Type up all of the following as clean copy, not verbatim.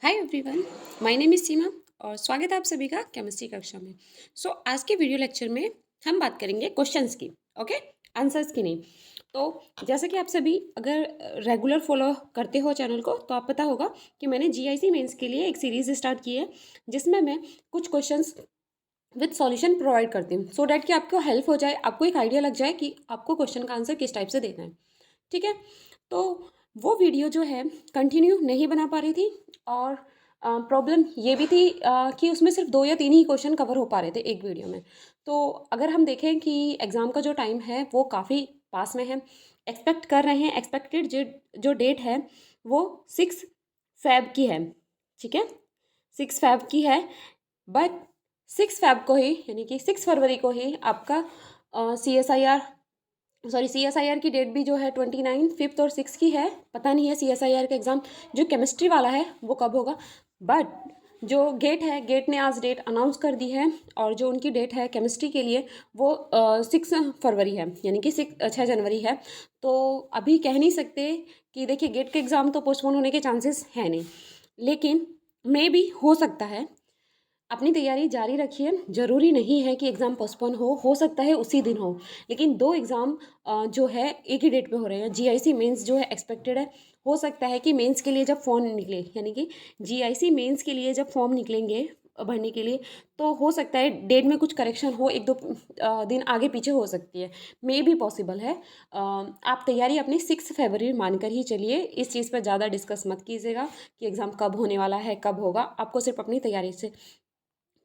Hi everyone, my name is Seema और स्वागत है आप सभी का केमिस्ट्री कक्षा में। आज के वीडियो लेक्चर में हम बात करेंगे क्वेश्चंस की। ओके, आंसर्स की नहीं। तो जैसा कि आप सभी अगर रेगुलर फॉलो करते हो चैनल को तो आप पता होगा कि मैंने जीआईसी मेंस के लिए एक सीरीज स्टार्ट की है जिसमें मैं कुछ क्वेश्चंस विद सॉल्यूशन प्रोवाइड करती हूँ सो डैट कि आपको हेल्प हो जाए, आपको एक आइडिया लग जाए कि आपको क्वेश्चन का आंसर किस टाइप से देना है। ठीक है, तो वो वीडियो जो है कंटिन्यू नहीं बना पा रही थी और प्रॉब्लम ये भी थी कि उसमें सिर्फ 2 या 3 ही क्वेश्चन कवर हो पा रहे थे एक वीडियो में। तो अगर हम देखें कि एग्ज़ाम का जो टाइम है वो काफ़ी पास में है, एक्सपेक्ट कर रहे हैं, एक्सपेक्टेड जो डेट है वो 6 फ़ेब की है। ठीक है, 6 फ़ेब की है, बट 6 फ़ेब को ही यानी कि 6 फरवरी को ही आपका सी एस आई आर की डेट भी जो है 29 5th और 6 की है। पता नहीं है CSIR का एग्ज़ाम जो केमिस्ट्री वाला है वो कब होगा, बट जो गेट ने आज डेट अनाउंस कर दी है और जो उनकी डेट है केमिस्ट्री के लिए वो 6 फरवरी है, यानी कि 6 जनवरी है। तो अभी कह नहीं सकते कि देखिए गेट के एग्ज़ाम तो पोस्टपोन होने के चांसेस है नहीं, लेकिन मे भी हो सकता है। अपनी तैयारी जारी रखिए, ज़रूरी नहीं है कि एग्ज़ाम पोस्टपोन हो सकता है उसी दिन हो, लेकिन 2 एग्ज़ाम जो है एक ही डेट पे हो रहे हैं। जीआईसी मेंस जो है एक्सपेक्टेड है, हो सकता है कि मेंस के लिए जब फॉर्म निकले, यानी कि जीआईसी मेंस के लिए जब फॉर्म निकलेंगे भरने के लिए, तो हो सकता है डेट में कुछ करेक्शन हो, 1-2 दिन आगे पीछे हो सकती है, मे भी पॉसिबल है। आप तैयारी अपनी 6 फरवरी मानकर ही चलिए, इस चीज़ पर ज़्यादा डिस्कस मत कीजिएगा कि एग्ज़ाम कब होने वाला है, कब होगा। आपको सिर्फ अपनी तैयारी से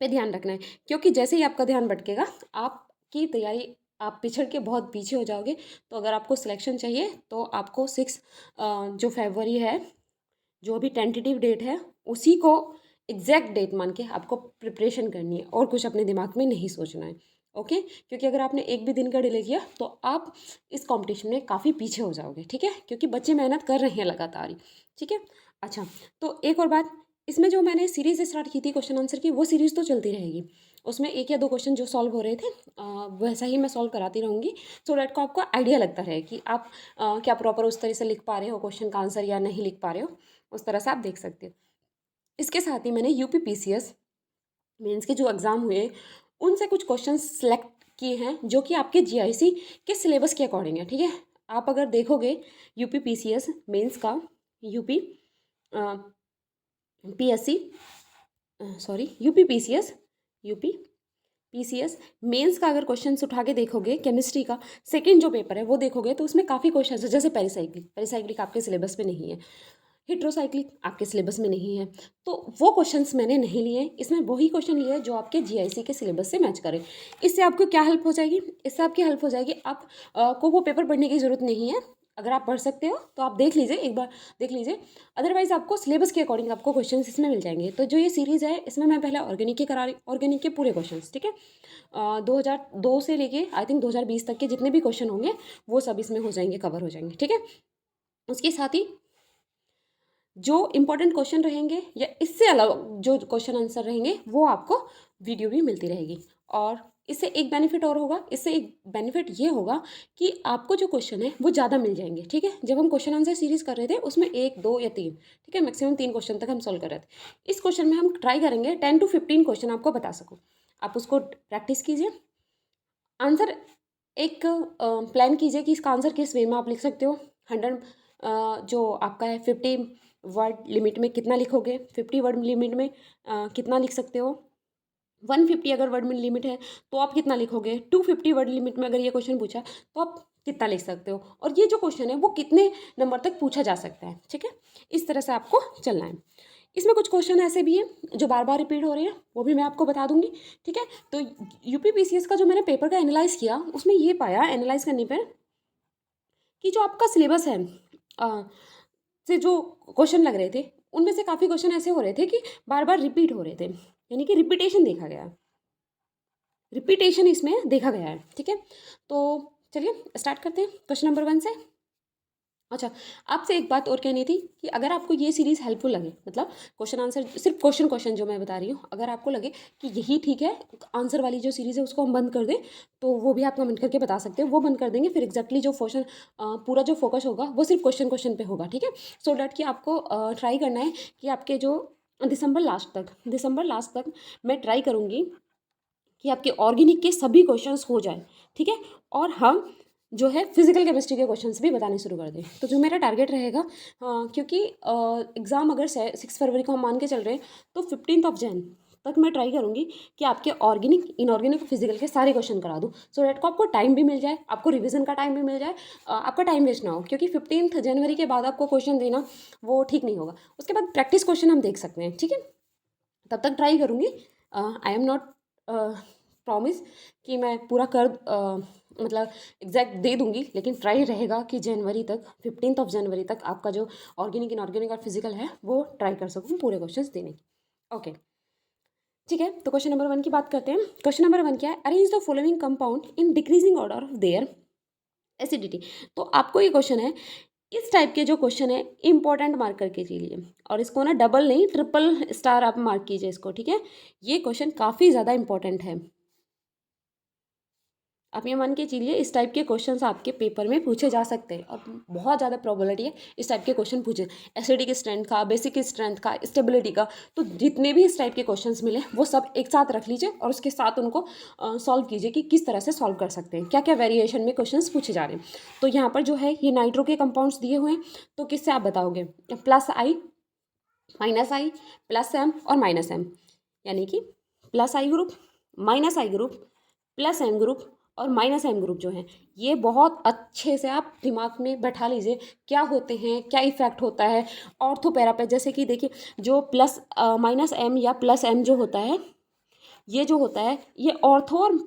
पे ध्यान रखना है, क्योंकि जैसे ही आपका ध्यान भटकेगा आपकी तैयारी आप पिछड़ के बहुत पीछे हो जाओगे। तो अगर आपको सिलेक्शन चाहिए तो आपको 6 जो फरवरी है, जो अभी टेंटेटिव डेट है, उसी को एग्जैक्ट डेट मान के आपको प्रिपरेशन करनी है और कुछ अपने दिमाग में नहीं सोचना है। ओके, क्योंकि अगर आपने एक भी दिन का डिले किया तो आप इस कंपटीशन में काफ़ी पीछे हो जाओगे। ठीक है, क्योंकि बच्चे मेहनत कर रहे हैं लगातार ही। ठीक है, अच्छा, तो एक और बात, इसमें जो मैंने सीरीज़ स्टार्ट की थी क्वेश्चन आंसर की, वो सीरीज़ तो चलती रहेगी। उसमें 1 या 2 क्वेश्चन जो सॉल्व हो रहे थे वैसा ही मैं सॉल्व कराती रहूँगी, सो डैट को आपको आइडिया लगता रहे कि आप क्या प्रॉपर उस तरह से लिख पा रहे हो क्वेश्चन का आंसर या नहीं लिख पा रहे हो, उस तरह से आप देख सकते हो। इसके साथ ही मैंने यूपी पीसीएस मेंस के जो एग्ज़ाम हुए उनसे कुछ क्वेश्चन सेलेक्ट किए हैं जो कि आपके जीआईसी के सिलेबस के अकॉर्डिंग है। ठीक है, आप अगर देखोगे यूपी पीसीएस मेंस का, UP PSC sorry UP PCS UP PCS mains का अगर क्वेश्चंस उठा के देखोगे, केमिस्ट्री का सेकंड जो पेपर है वो देखोगे तो उसमें काफ़ी क्वेश्चन है, जैसे पेरिसाइक्लिक आपके सिलेबस में नहीं है, हेट्रोसाइक्लिक आपके सिलेबस में नहीं है, तो वो क्वेश्चंस मैंने नहीं लिए। इसमें वही क्वेश्चन लिए जो आपके जीआईसी के सिलेबस से मैच करें। इससे आपको क्या हेल्प हो जाएगी, इससे आपकी हेल्प हो जाएगी, आप को वो पेपर पढ़ने की ज़रूरत नहीं है। अगर आप पढ़ सकते हो तो आप देख लीजिए, एक बार देख लीजिए, अदरवाइज़ आपको सिलेबस के अकॉर्डिंग आपको क्वेश्चंस इसमें मिल जाएंगे। तो जो ये सीरीज़ है इसमें मैं पहले ऑर्गेनिक के करा रही, ऑर्गेनिक के पूरे क्वेश्चंस। ठीक है, 2002 से लेके आई थिंक 2020 तक के जितने भी क्वेश्चन होंगे वो सब इसमें हो जाएंगे, कवर हो जाएंगे। ठीक है, उसके साथ ही जो इम्पोर्टेंट क्वेश्चन रहेंगे या इससे अलावा जो क्वेश्चन आंसर रहेंगे वो आपको वीडियो भी मिलती रहेगी। और इससे एक बेनिफिट और होगा, इससे एक बेनिफिट ये होगा कि आपको जो क्वेश्चन है वो ज़्यादा मिल जाएंगे। ठीक है, जब हम क्वेश्चन आंसर सीरीज कर रहे थे उसमें 1, 2 या 3, ठीक है, मैक्सिमम 3 क्वेश्चन तक हम सॉल्व कर रहे थे। इस क्वेश्चन में हम ट्राई करेंगे 10 to 15 क्वेश्चन आपको बता सकूँ। आप उसको प्रैक्टिस कीजिए, आंसर एक प्लान कीजिए कि इसका आंसर किस वे में आप लिख सकते हो। 100 जो आपका है 50 वर्ड लिमिट में कितना लिखोगे, 50 वर्ड लिमिट में कितना लिख सकते हो, 150 अगर वर्ड में लिमिट है तो आप कितना लिखोगे, 250 वर्ड लिमिट में अगर ये क्वेश्चन पूछा तो आप कितना लिख सकते हो, और ये जो क्वेश्चन है वो कितने नंबर तक पूछा जा सकता है। ठीक है, इस तरह से आपको चलना है। इसमें कुछ क्वेश्चन ऐसे भी हैं जो बार बार रिपीट हो रहे हैं, वो भी मैं आपको बता दूंगी। ठीक है, तो यूपी पीसीएस का जो मैंने पेपर का एनालाइज किया उसमें ये पाया एनालाइज करने पर कि जो आपका सिलेबस है से जो क्वेश्चन लग रहे थे उनमें से काफ़ी क्वेश्चन ऐसे हो रहे थे कि बार बार रिपीट हो रहे थे, यानी कि रिपीटेशन देखा गया, रिपीटेशन इसमें देखा गया है। ठीक है, तो चलिए स्टार्ट करते हैं क्वेश्चन नंबर 1 से। अच्छा, आपसे एक बात और कहनी थी कि अगर आपको ये सीरीज़ हेल्पफुल लगे, मतलब क्वेश्चन आंसर सिर्फ क्वेश्चन क्वेश्चन जो मैं बता रही हूँ, अगर आपको लगे कि यही ठीक है, आंसर वाली जो सीरीज़ है उसको हम बंद कर दें, तो वो भी आप कमेंट करके बता सकते हो, वो बंद कर देंगे। फिर एग्जैक्टली जो क्वेश्चन पूरा जो फोकस होगा वो सिर्फ क्वेश्चन क्वेश्चन पे होगा। ठीक है, सो डैट कि आपको ट्राई करना है कि आपके जो दिसंबर लास्ट तक मैं ट्राई करूँगी कि आपके ऑर्गेनिक के सभी क्वेश्चंस हो जाए, ठीक है। और हम जो है फिजिकल केमिस्ट्री के क्वेश्चंस भी बताने शुरू कर दें। तो जो मेरा टारगेट रहेगा, क्योंकि एग्ज़ाम अगर 6 फरवरी को हम मान के चल रहे हैं, तो 15 जैन तक मैं ट्राई करूँगी कि आपके ऑर्गेनिक, इनऑर्गेनिक, फिजिकल के सारे क्वेश्चन करा दूँ, सो डैट को आपको टाइम भी मिल जाए, आपको रिविजन का टाइम भी मिल जाए, आपका टाइम वेस्ट ना हो। क्योंकि 15 जनवरी के बाद आपको क्वेश्चन देना वो ठीक नहीं होगा। उसके बाद प्रैक्टिस क्वेश्चन हम देख सकते हैं, ठीक है। तब तक ट्राई करूँगी। आई एम नॉट प्रॉमिस कि मैं पूरा कर मतलब एग्जैक्ट दे दूँगी, लेकिन ट्राई रहेगा कि जनवरी तक, 15 जनवरी तक आपका जो ऑर्गेनिक, इनऑर्गेनिक और फिजिकल है वो ट्राई कर सकूँ पूरे क्वेश्चंस देने की। ओके, ठीक है। तो क्वेश्चन नंबर 1 की बात करते हैं। क्वेश्चन नंबर 1 क्या है? Arrange the following compound in decreasing order of their acidity. तो आपको ये क्वेश्चन है, इस टाइप के जो क्वेश्चन है इंपॉर्टेंट मार्क करके चलिए, और इसको ना डबल नहीं, ट्रिपल स्टार आप मार्क कीजिए इसको, ठीक है। ये क्वेश्चन काफ़ी ज़्यादा इंपॉर्टेंट है। आप ये मान के चलिए, इस टाइप के क्वेश्चंस आपके पेपर में पूछे जा सकते हैं, और बहुत ज़्यादा प्रोबेबिलिटी है इस टाइप के क्वेश्चन पूछे, एसिडिक स्ट्रेंथ का, बेसिक स्ट्रेंथ का, स्टेबिलिटी का। तो जितने भी इस टाइप के क्वेश्चंस मिले वो सब एक साथ रख लीजिए, और उसके साथ उनको सॉल्व कीजिए कि किस तरह से सॉल्व कर सकते हैं, क्या क्या वेरिएशन में क्वेश्चंस पूछे जा रहे हैं। तो यहाँ पर जो है ये नाइट्रो के कंपाउंड्स दिए हुए हैं, तो किससे आप बताओगे? +I, -I, +M और -M, यानी कि +I group, -I group, +M group और -M ग्रुप जो है, ये बहुत अच्छे से आप दिमाग में बैठा लीजिए क्या होते हैं, क्या इफेक्ट होता है ऑर्थो पैरा पे। जैसे कि देखिए, जो -M या +M जो होता है, ये जो होता है ये ऑर्थो और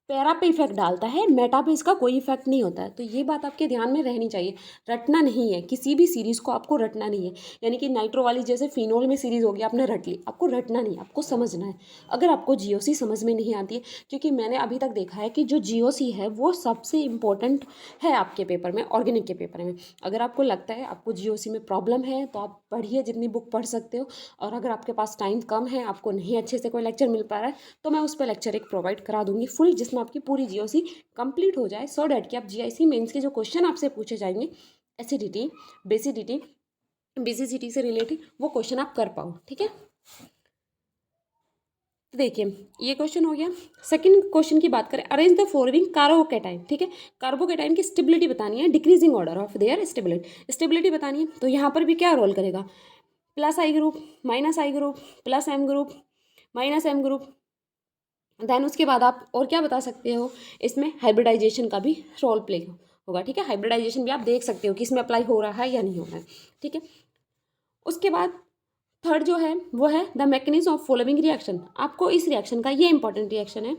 पैरा पे इफेक्ट डालता है, मेटा पे इसका कोई इफेक्ट नहीं होता है। तो ये बात आपके ध्यान में रहनी चाहिए, रटना नहीं है, किसी भी सीरीज़ को आपको रटना नहीं है। यानी कि नाइट्रो वाली जैसे फिनोल में सीरीज़ होगी, आपने रट ली, आपको रटना नहीं है, आपको समझना है। अगर आपको जीओसी समझ में नहीं आती है, क्योंकि मैंने अभी तक देखा है कि जो जीओसी है वो सबसे इम्पोर्टेंट है आपके पेपर में, ऑर्गेनिक के पेपर में। अगर आपको लगता है आपको जीओसी में प्रॉब्लम है, तो आप पढ़िए, जितनी बुक पढ़ सकते हो। और अगर आपके पास टाइम कम है, आपको नहीं अच्छे से कोई लेक्चर मिल पा रहा है, तो मैं उस पर लेक्चर एक प्रोवाइड करा दूंगी फुल, जिसमें आपकी पूरी जीओसी कंप्लीट हो जाए, सो डैट कि आप जीआईसी मेंस के जो क्वेश्चन आपसे पूछे जाएंगे एसिडिटी, बेसिडिटी, बेसिसिटी से रिलेटेड, वो क्वेश्चन आप कर पाओ, ठीक है। तो देखिए, ये क्वेश्चन हो गया। सेकंड क्वेश्चन की बात करें, अरेंज द फॉलोइंग कार्बोकेटाइन, ठीक है। कार्बोकेटाइन की स्टेबिलिटी बतानी है, decreasing order of their stability बतानी है। तो यहाँ पर भी क्या रोल करेगा? +I group, -I group, +M group, -M group. Then उसके बाद आप और क्या बता सकते हो, इसमें हाइब्रिडाइजेशन का भी रोल प्ले होगा, ठीक है। हाइब्रिडाइजेशन भी आप देख सकते हो कि इसमें अप्लाई हो रहा है या नहीं हो रहा है, ठीक है। उसके बाद थर्ड जो है वो है the mechanism of following reaction. आपको इस रिएक्शन का, ये इंपॉर्टेंट रिएक्शन है,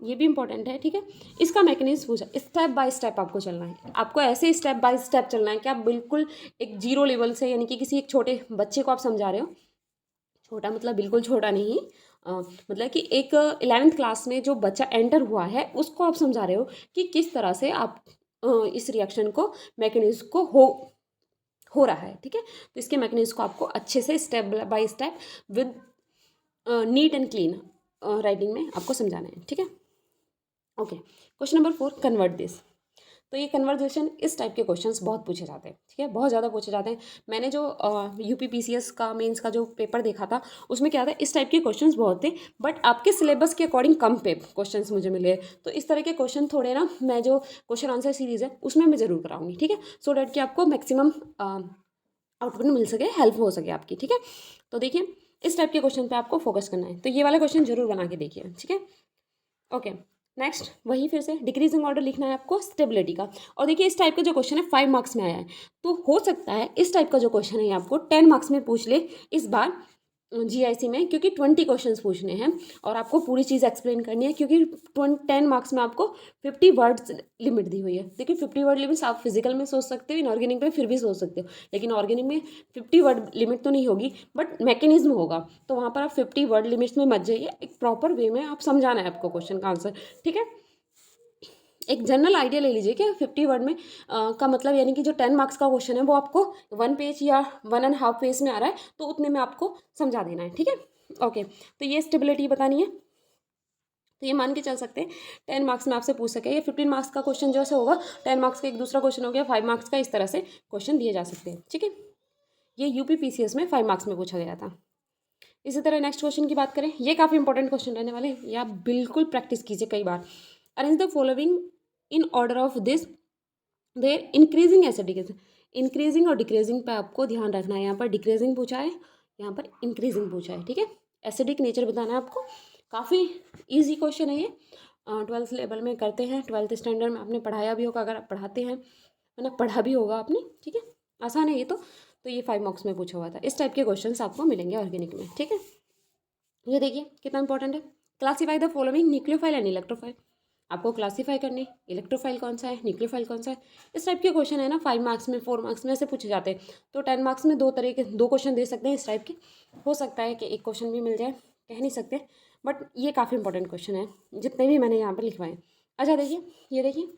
ये भी इंपॉर्टेंट है, ठीक है। इसका मैकेनिज्म पूछा, स्टेप बाय स्टेप आपको चलना है, आपको ऐसे स्टेप बाय स्टेप चलना है कि आप बिल्कुल एक जीरो लेवल से, यानी कि किसी एक छोटे बच्चे को आप समझा रहे हो, छोटा मतलब बिल्कुल छोटा नहीं, मतलब कि एक 11th क्लास में जो बच्चा एंटर हुआ है उसको आप समझा रहे हो कि किस तरह से आप इस रिएक्शन को, मैकेनिज्म को हो रहा है, ठीक है। तो इसके मैकेनिज्म को आपको अच्छे से step by step with neat and clean writing में आपको समझाना है, ठीक है। Okay, question number 4, convert this. तो ये कन्वर्जेशन, इस टाइप के क्वेश्चंस बहुत पूछे जाते हैं, ठीक है, बहुत ज़्यादा पूछे जाते हैं। मैंने जो UPPCS का मेंस का जो पेपर देखा था, उसमें क्या था, इस टाइप के क्वेश्चंस बहुत थे, बट आपके सिलेबस के अकॉर्डिंग कम पे क्वेश्चंस मुझे मिले। तो इस तरह के क्वेश्चन थोड़े ना, मैं जो क्वेश्चन आंसर सीरीज़ है उसमें मैं ज़रूर कराऊंगी, ठीक है, सो डैट कि आपको मैक्सिमम आउटपुट मिल सके, हेल्प हो सके आपकी, ठीक है। तो देखिए, इस टाइप के क्वेश्चन पे आपको फोकस करना है, तो ये वाला क्वेश्चन जरूर बना के देखिए, ठीक है। ओके, नेक्स्ट वही फिर से डिक्रीजिंग ऑर्डर लिखना है आपको स्टेबिलिटी का। और देखिए, इस टाइप का जो क्वेश्चन है 5 मार्क्स में आया है, तो हो सकता है इस टाइप का जो क्वेश्चन है आपको 10 मार्क्स में पूछ ले इस बार जीआईसी में, क्योंकि 20 क्वेश्चंस पूछने हैं और आपको पूरी चीज़ एक्सप्लेन करनी है, क्योंकि 10 मार्क्स में आपको 50 वर्ड्स लिमिट दी हुई है। देखिए, 50 वर्ड लिमिट आप फिजिकल में सोच सकते हो, इनऑर्गेनिक में फिर भी सोच सकते हो, लेकिन ऑर्गेनिक में 50 वर्ड लिमिट तो नहीं होगी, बट मैकेनिज्म होगा, तो वहाँ पर आप 50 वर्ड लिमिट्स में मत जाइए, एक प्रॉपर वे में आप समझाना है आपको क्वेश्चन का आंसर, ठीक है। एक जनरल आइडिया ले लीजिए कि 50 वर्ड में का मतलब, यानी कि जो 10 मार्क्स का क्वेश्चन है वो आपको 1 पेज या 1.5 पेज में आ रहा है, तो उतने में आपको समझा देना है, ठीक है। ओके, तो ये स्टेबिलिटी बतानी है, तो ये मान के चल सकते हैं 10 मार्क्स में आपसे पूछ सके। ये 15 मार्क्स का क्वेश्चन जैसे होगा, 10 मार्क्स का एक दूसरा क्वेश्चन हो गया 5 मार्क्स का, इस तरह से क्वेश्चन दिए जा सकते हैं, ठीक है। ये UPPCS में 5 मार्क्स में पूछा गया था। इसी तरह नेक्स्ट क्वेश्चन की बात करें, ये काफ़ी इंपॉर्टेंट क्वेश्चन रहने वाले हैं, ये आप बिल्कुल प्रैक्टिस कीजिए कई बार। Arrange the following in order of this there increasing acidic. Increasing और डिक्रीजिंग पे आपको ध्यान रखना है। यहाँ पर डिक्रीजिंग पूछा है, यहाँ पर इंक्रीजिंग पूछा है, ठीक है। एसिडिक नेचर बताना है आपको, काफ़ी ईजी क्वेश्चन है ये। 12th लेवल में करते हैं, 12th स्टैंडर्ड में आपने पढ़ाया भी होगा, अगर आप पढ़ाते हैं मतलब पढ़ा भी होगा आपने, ठीक है। आसान है ये तो ये 5 मार्क्स में पूछा हुआ था। इस टाइप के क्वेश्चंस आपको मिलेंगे ऑर्गेनिक में, ठीक है। ये देखिए कितना इंपॉर्टेंट है। Classify the following nucleophile and electrophile. आपको क्लासीफाई करनी, इलेक्ट्रोफाइल कौन सा है, न्यूक्लियोफाइल कौन सा है। इस टाइप के क्वेश्चन है ना 5 मार्क्स में, 4 मार्क्स में ऐसे पूछे जाते हैं। तो 10 मार्क्स में 2 तरह के 2 क्वेश्चन दे सकते हैं इस टाइप के। हो सकता है कि एक क्वेश्चन भी मिल जाए, कह नहीं सकते, बट ये काफ़ी इंपॉर्टेंट क्वेश्चन है जितने भी मैंने यहाँ पर लिखवाए हैं। अच्छा देखिए, ये देखिए,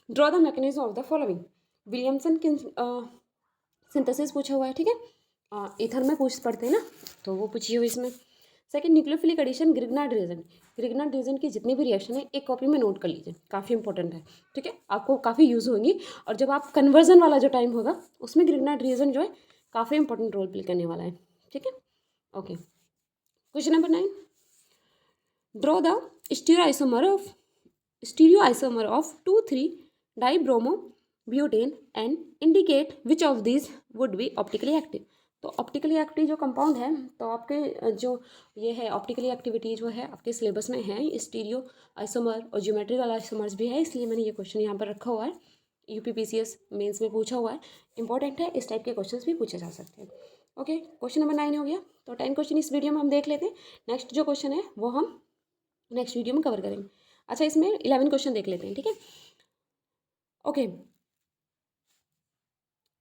draw the mechanism of the following. Williamson synthesis पूछा हुआ है, ठीक है। ईथर में पढ़ते हैं ना, तो वो पूछी हुई इसमें। Second, nucleophilic addition, Grignard reagent. Grignard reagent की जितनी भी रिएक्शन है एक कॉपी में नोट कर लीजिए, काफ़ी इंपॉर्टेंट है, ठीक है। आपको काफ़ी यूज़ होंगी, और जब आप कन्वर्जन वाला जो टाइम होगा उसमें ग्रिग्नार्ड रिएजेंट जो है काफ़ी इंपॉर्टेंट रोल प्ले करने वाला है, ठीक है। Okay, question number 9, draw the stereoisomer of 2,3 dibromobutane and indicate which of this would be optically active. तो ऑप्टिकली एक्टिव जो कंपाउंड है, तो आपके जो ये है ऑप्टिकली एक्टिविटी जो है आपके सिलेबस में है, स्टीरियो आइसोमर और ज्योमेट्रिकल आइसोमर्स भी है, इसलिए मैंने ये क्वेश्चन यहाँ पर रखा हुआ है। यूपीपीसीएस मेंस में पूछा हुआ है, इंपॉर्टेंट है, इस टाइप के क्वेश्चंस भी पूछे जा सकते हैं। ओके, क्वेश्चन नंबर 9 हो गया, तो 10 क्वेश्चन इस वीडियो में हम देख लेते हैं। नेक्स्ट जो क्वेश्चन है वो हम नेक्स्ट वीडियो में कवर करेंगे। अच्छा, इसमें 11 क्वेश्चन देख लेते हैं, ठीक है। ओके,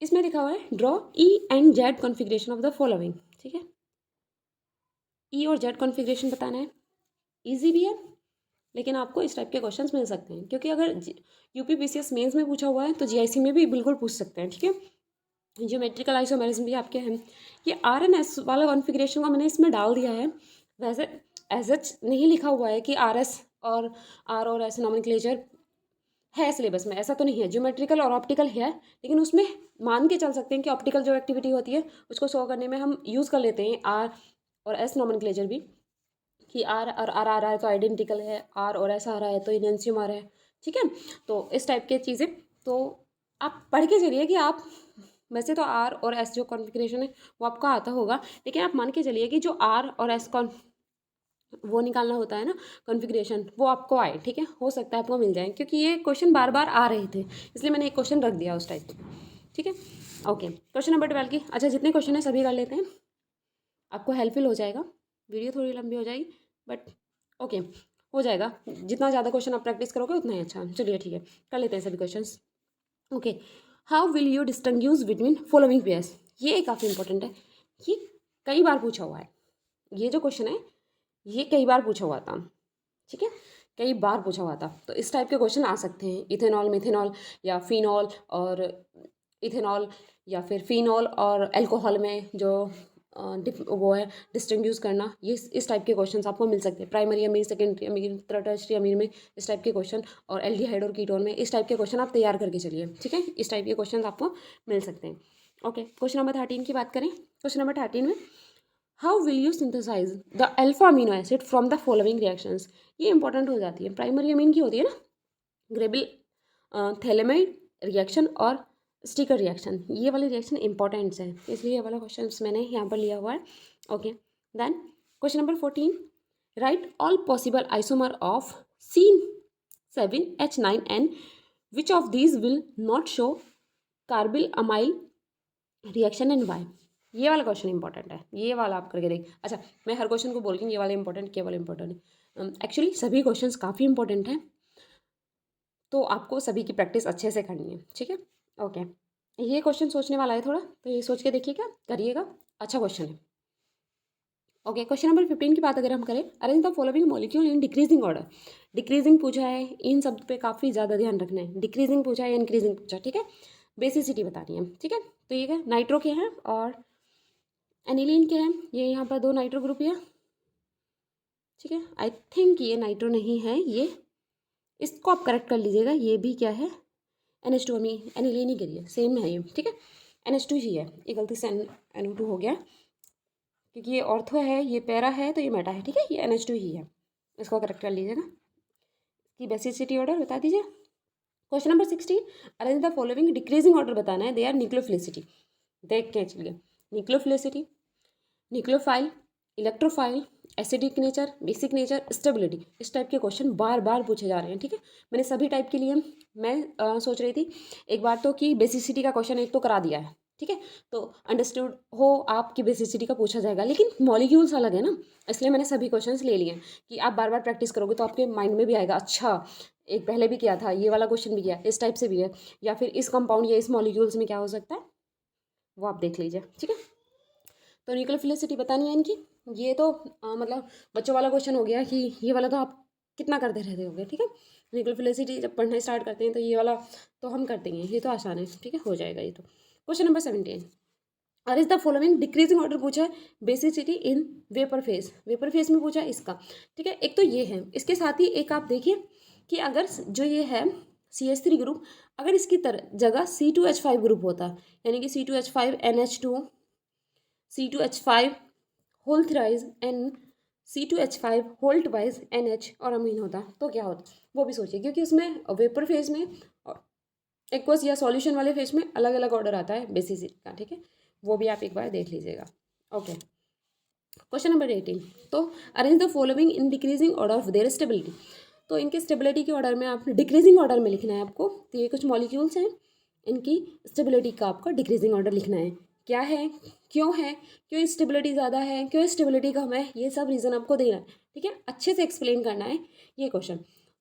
इसमें लिखा हुआ है draw E and Z configuration of the following, ठीक है। ई और जेड कॉन्फ़िगरेशन बताना है, इजी भी है, लेकिन आपको इस टाइप के क्वेश्चंस मिल सकते हैं, क्योंकि अगर यूपीपीसीएस मेंस में पूछा हुआ है तो जीआईसी में भी बिल्कुल पूछ सकते हैं, ठीक है। ज्योमेट्रिकल आइसोमेरिज्म भी आपके हैं। ये आर एन एस वाला कॉन्फ़िगरेशन को मैंने इसमें डाल दिया है, वैसे एज एच नहीं लिखा हुआ है कि आर एस और आर और एस नॉमेनक्लेचर है सिलेबस में, ऐसा तो नहीं है। ज्योमेट्रिकल और ऑप्टिकल है, लेकिन उसमें मान के चल सकते हैं कि ऑप्टिकल जो एक्टिविटी होती है उसको शो करने में हम यूज़ कर लेते हैं आर और एस नॉमेनक्लेचर भी, कि आर और आर आ रहा है तो आइडेंटिकल है, आर और एस आ रहा है तो इनएंशियम है, ठीक है। तो इस टाइप की चीज़ें तो आप पढ़ के चलिए कि आप, वैसे तो आर और एस जो कॉन्फ़िगरेशन है वो आपको आता होगा, लेकिन आप मान के चलिए कि जो आर और एस वो निकालना होता है ना कॉन्फ़िगरेशन, वो आपको आए, ठीक है। हो सकता है आपको मिल जाए, क्योंकि ये क्वेश्चन बार बार आ रहे थे, इसलिए मैंने एक क्वेश्चन रख दिया उस टाइप, ठीक है। ओके, क्वेश्चन नंबर 12 की, अच्छा जितने क्वेश्चन है सभी कर लेते हैं, आपको हेल्पफुल हो जाएगा। वीडियो थोड़ी लंबी हो जाएगी, बट ओके, हो जाएगा। जितना ज़्यादा क्वेश्चन आप प्रैक्टिस करोगे उतना ही अच्छा। चलिए ठीक है, कर लेते हैं सभी question. Okay, how will you distinguish between following pairs. ये काफ़ी इंपॉर्टेंट है, ये कई बार पूछा हुआ है, ये जो क्वेश्चन है ये कई बार पूछा हुआ था, ठीक है, कई बार पूछा हुआ था। तो इस टाइप के क्वेश्चन आ सकते हैं, इथेनॉल मिथेनॉल या फिनॉल और इथेनॉल, या फिर फिनॉल और अल्कोहल में जो वो है डिस्टिंग्विश करना, ये इस टाइप के क्वेश्चंस आपको मिल सकते हैं। प्राइमरी अमीर, सेकेंडरी अमीर, टर्शियरी अमीर में इस टाइप के क्वेश्चन, और एल्डिहाइड और कीटोन में इस टाइप के क्वेश्चन आप तैयार करके चलिए, ठीक है। इस टाइप के क्वेश्चन आपको मिल सकते हैं। ओके, क्वेश्चन नंबर 13 की बात करें। क्वेश्चन नंबर 13 में how will you synthesise the alpha amino acid from the following reactions. ये इंपॉर्टेंट हो जाती है, प्राइमरी अमीन की होती है ना, ग्रेबिल थैलेमाइड रिएक्शन और स्टिकर रिएक्शन, ये वाली रिएक्शन इंपॉर्टेंट्स है, इसलिए ये वाला क्वेश्चन मैंने यहाँ पर लिया हुआ है। Okay, then question number 14, right all possible isomer of C7H9N, which of these will not show carbylamine reaction and Y. ये वाला क्वेश्चन इंपॉर्टेंट है, ये वाला आप करके देख। अच्छा, मैं हर क्वेश्चन को बोल रही हूँ ये वाला इंपॉर्टेंट, ये वाला इंपॉर्टेंट है, एक्चुअली सभी क्वेश्चंस काफ़ी इंपॉर्टेंट हैं, तो आपको सभी की प्रैक्टिस अच्छे से करनी है, ठीक है। ओके, ये क्वेश्चन सोचने वाला है थोड़ा, तो ये सोच के देखिएगा, करिएगा, अच्छा क्वेश्चन है। ओके, क्वेश्चन नंबर 15 की बात अगर हम करें, arrange the following molecule in decreasing order. Decreasing पूछा है, इन सब पे काफ़ी ज़्यादा ध्यान रखना है। डिक्रीजिंग पूछा है, इंक्रीजिंग पूछा, ठीक है, बेसिसिटी बतानी है, ठीक है। तो ये क्या, नाइट्रो के हैं और एनिलीन के हैं, ये यहाँ पर 2 नाइट्रो ग्रुप है, ठीक है। आई थिंक ये नाइट्रो नहीं है, ये इसको आप करेक्ट कर लीजिएगा, ये भी क्या है, NH2 एनिलीन ही करिए, सेम है ये, ठीक है, NH2 ही है, ये गलती से NO2 हो गया, क्योंकि ये ऑर्थो है, ये पैरा है, तो ये मेटा है, ठीक है, ये NH2 ही है, इसको करेक्ट कर लीजिएगा। कि बेसिसिटी ऑर्डर बता दीजिए। Question number 16, arrange the following decreasing order बताना है, दे आर न्यूक्लियोफिलिसिटी। देख के चलिए, nucleophilicity, nucleophile, electrophile, acidic nature, basic nature, stability, इस टाइप के क्वेश्चन बार बार पूछे जा रहे हैं, ठीक है। मैंने सभी टाइप के लिए मैं सोच रही थी एक बार तो कि बेसिसिटी का क्वेश्चन एक तो करा दिया है, ठीक है, तो अंडरस्टूड हो आपकी बेसिसिटी का पूछा जाएगा, लेकिन मॉलिक्यूल्स अलग है ना, इसलिए मैंने सभी क्वेश्चंस ले लिए हैं कि आप बार बार प्रैक्टिस करोगे तो आपके माइंड में भी आएगा, अच्छा एक पहले भी किया था, ये वाला क्वेश्चन भी किया, इस टाइप से भी है, या फिर इस कंपाउंड या इस मॉलिक्यूल्स में क्या हो सकता है वो आप देख लीजिए, ठीक है। तो न्यूक्लियोफिलिसिटी बतानी है इनकी। ये तो मतलब बच्चों वाला क्वेश्चन हो गया कि ये वाला तो आप कितना करते रहते होगे, ठीक है। न्यूक्लियोफिलिसिटी जब पढ़ना स्टार्ट करते हैं तो ये वाला तो हम करते हैं, ये तो आसान है, ठीक है, हो जाएगा ये तो। क्वेश्चन नंबर 17, और is the following decreasing order पूछा है basicity in vapour phase, vapour phase में पूछा है इसका, ठीक है। एक तो ये है, इसके साथ ही एक आप देखिए कि अगर जो ये है CH3 ग्रुप, अगर इसकी जगह C2H5 ग्रुप होता, यानी कि C2H5 NH2 C2H5 whole thrice and C2H5 whole twice NH और अमीन होता तो क्या होता, वो भी सोचिए, क्योंकि उसमें वेपर फेज में एक्वस या सॉल्यूशन वाले फेज में अलग अलग ऑर्डर आता है बेसिसिटी का, ठीक है, वो भी आप एक बार देख लीजिएगा। ओके, क्वेश्चन नंबर 18, तो arrange the following in decreasing order of their stability, तो इनके स्टेबिलिटी के ऑर्डर में आप डिक्रीजिंग ऑर्डर में लिखना है आपको। तो ये कुछ मॉलिक्यूल्स हैं, इनकी स्टेबिलिटी का आपको डिक्रीजिंग ऑर्डर लिखना है, क्या है, क्यों स्टेबिलिटी ज़्यादा है, क्यों स्टेबिलिटी कम है, ये सब रीज़न आपको देना है, ठीक है, अच्छे से एक्सप्लेन करना है ये क्वेश्चन।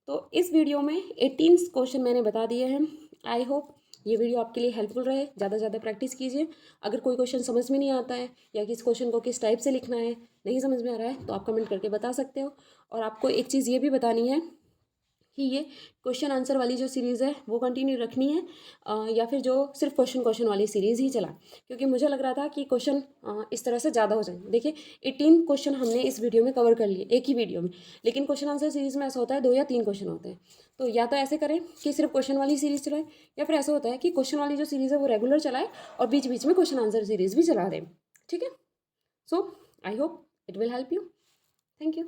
तो इस वीडियो में 18 क्वेश्चन मैंने बता दिए हैं। आई होप ये वीडियो आपके लिए हेल्पफुल रहे, ज़्यादा से ज़्यादा प्रैक्टिस कीजिए। अगर कोई क्वेश्चन समझ में नहीं आता है या किस क्वेश्चन को किस टाइप से लिखना है नहीं समझ में आ रहा है तो आप कमेंट करके बता सकते हो। और आपको एक चीज़ ये भी बतानी है कि ये क्वेश्चन आंसर वाली जो सीरीज़ है वो कंटिन्यू रखनी है या फिर जो सिर्फ क्वेश्चन वाली सीरीज़ ही चला, क्योंकि मुझे लग रहा था कि क्वेश्चन इस तरह से ज़्यादा हो जाएंगे। देखिए 18 क्वेश्चन हमने इस वीडियो में कवर कर लिए एक ही वीडियो में, लेकिन क्वेश्चन आंसर सीरीज़ में ऐसा होता है 2 या 3 क्वेश्चन होते हैं। तो या तो ऐसे करें कि सिर्फ क्वेश्चन वाली सीरीज़ चलाए, या फिर ऐसा होता है कि क्वेश्चन वाली जो सीरीज़ है वो रेगुलर चलाए और बीच बीच में क्वेश्चन आंसर सीरीज़ भी चला दें, ठीक है। So I hope it will help you. Thank you.